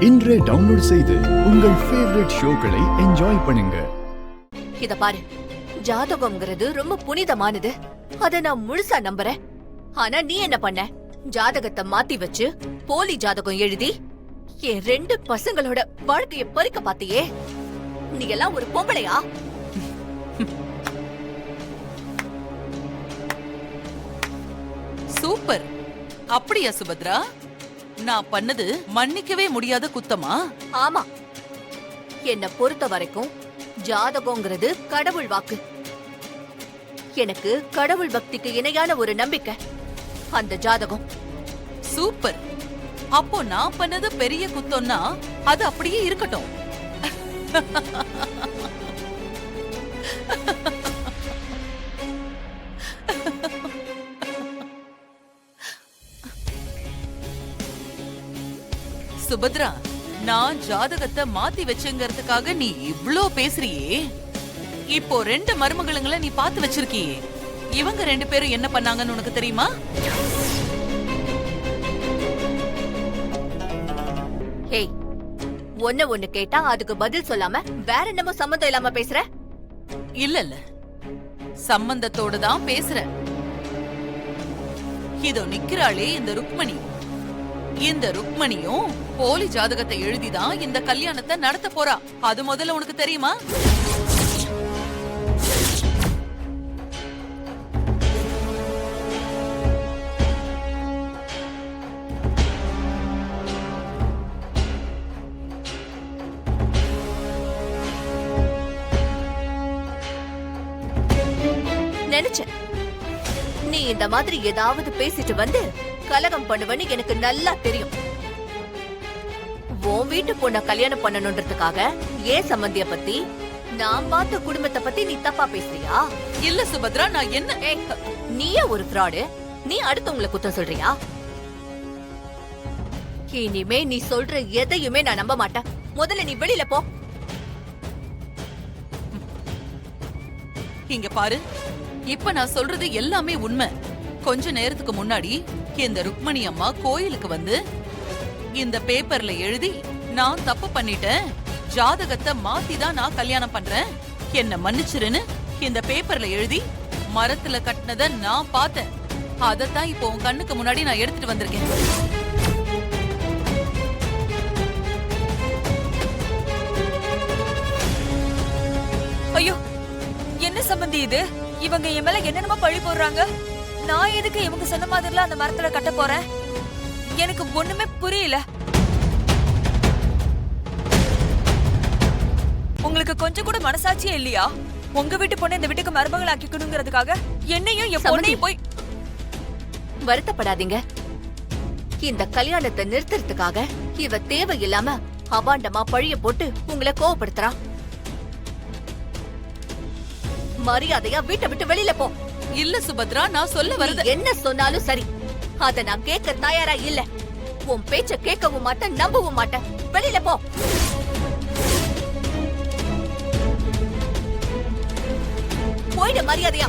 இன்றே டவுன்லோட் செய்து உங்கள் ஃபேவரட் ஷோக்களை என்ஜாய் பண்ணுங்க. இத பாரு, ஜாதகம்ங்கிறது ரொம்ப புனிதமானது. அத நான் முழுசா நம்புறேன். ஆனா நீ என்ன பண்ண? ஜாதகத்தை மாத்தி வச்சு போலி ஜாதகம் எழுதி என் 2 பசங்களோட வாழ்க்கைய பறிக்க பாத்தியே. நீ எல்லாம் ஒரு பொம்பளையா? சூப்பர். அப்படியா சுபத்ரா? நான் பண்ணது மன்னிக்கவே முடியாத குத்தமா? ஆமா, என்ன பொறுத்த வரைக்கும் ஜாதகங்கிறது கடவுள் வாக்கு. எனக்கு கடவுள் பக்திக்கு இணையான ஒரு நம்பிக்கை அந்த ஜாதகம். சூப்பர். அப்போ நான் பண்ணது பெரிய குத்தம்னா அது அப்படியே இருக்கட்டும். சுபத்ரா, நான் ஜாதகத்தை மாத்தி வச்சுங்கிறதுக்காக நீ இவ்ளோ பேசுறியே. இப்போ 2 மருமகளுங்களை நீ பார்த்து வச்சிருக்கியே. இவங்க 2 பேரும் என்ன பண்ணாங்கன்னு உனக்கு தெரியுமா? ஹேய், ஒண்ணு கேட்டா அதுக்கு பதில் சொல்லாம வேற என்னமோ சம்மந்தம் இல்லாம பேசுற? இல்ல, சம்பந்தத்தோட தான் பேசுறேன். இதோ நிக்கிறாளே இந்த ருக்மணி. இந்த ருக்மணியும் போலி ஜாதகத்தை எழுதிதான் இந்த கல்யாணத்தை நடத்த போறா. அது முதல்ல உனக்கு தெரியுமா? நினைச்சேன் நீ இந்த மாதிரி ஏதாவது பேசிட்டு வந்து கலகம் பண்ணுவன்னு எனக்கு நல்லா தெரியும். உன் வீட்டு பொண்ண கல்யாணம் பண்ணணும்ன்றதுக்காக ஏன் சம்பந்திய பத்தி, நான் பார்த்த குடும்பத்தை பத்தி நீ தப்பா பேசுறியா? இல்ல சுபத்ரா, நான் என்ன? நீயே ஒரு ஃப்ராடு. நீ அடுத்தவங்களை குத்தம் சொல்றியா? இனிமே நீ சொல்ற எதையுமே நான் நம்ப மாட்டேன். முதல்ல நீ வெளியில போ. இங்க பாரு, இப்ப நான் சொல்றது எல்லாமே உண்மை. கொஞ்ச நேரத்துக்கு முன்னாடி இந்த ருக்மணி அம்மா கோயிலுக்கு வந்து இந்த பேப்பர்ல எழுதி, நான் தப்பு பண்ணிட்டேன், ஜாதகத்தை மாத்தி தான் நான் கல்யாணம் பண்றேன், என்ன மன்னிச்சிருன்னு இந்த பேப்பர்ல எழுதி மரத்துல கட்டினத நான் பார்த்தேன். அதத்தான் இப்போ உன் கண்ணுக்கு முன்னாடி நான் எடுத்துட்டு வந்திருக்கேன். ஐயோ, என்ன சம்பந்தி இது? இவங்க என் மேல என்னென்னமோ பழி போடுறாங்க. நான் எதுக்கு இவங்க சொன்ன மாதிரிலாம் அந்த மரத்துல கட்ட போறேன்? எனக்கு ஒண்ணுமே புரியல. உங்களுக்கு கொஞ்சம் கூட மனசாட்சியே இல்லையா? உங்க வீட்டு பொண்ணு இந்த வீட்டுக்கு மருமகள் ஆக்கிக்கணுங்கிறதுக்காக என்னையும் என் பொண்ணையும் போய்... வருத்தப்படாதீங்க. இந்த கல்யாணத்தை நிறுத்துறதுக்காக இவ தேவையில்லாம அபாண்டமா பழிய போட்டு உங்களை கோவப்படுத்துறா. மரியாதையா வீட்டை விட்டு வெளியில போ. இல்ல சுபத்ரா, நான் சொல்ல வருது. என்ன சொன்னாலும் சரி, அத நான் கேட்க தயாரா இல்ல. உன் பேச்ச கேட்கவும் மாட்டேன், நம்பவும் மாட்டேன். வெளியில போ. போயிட மரியாதையா.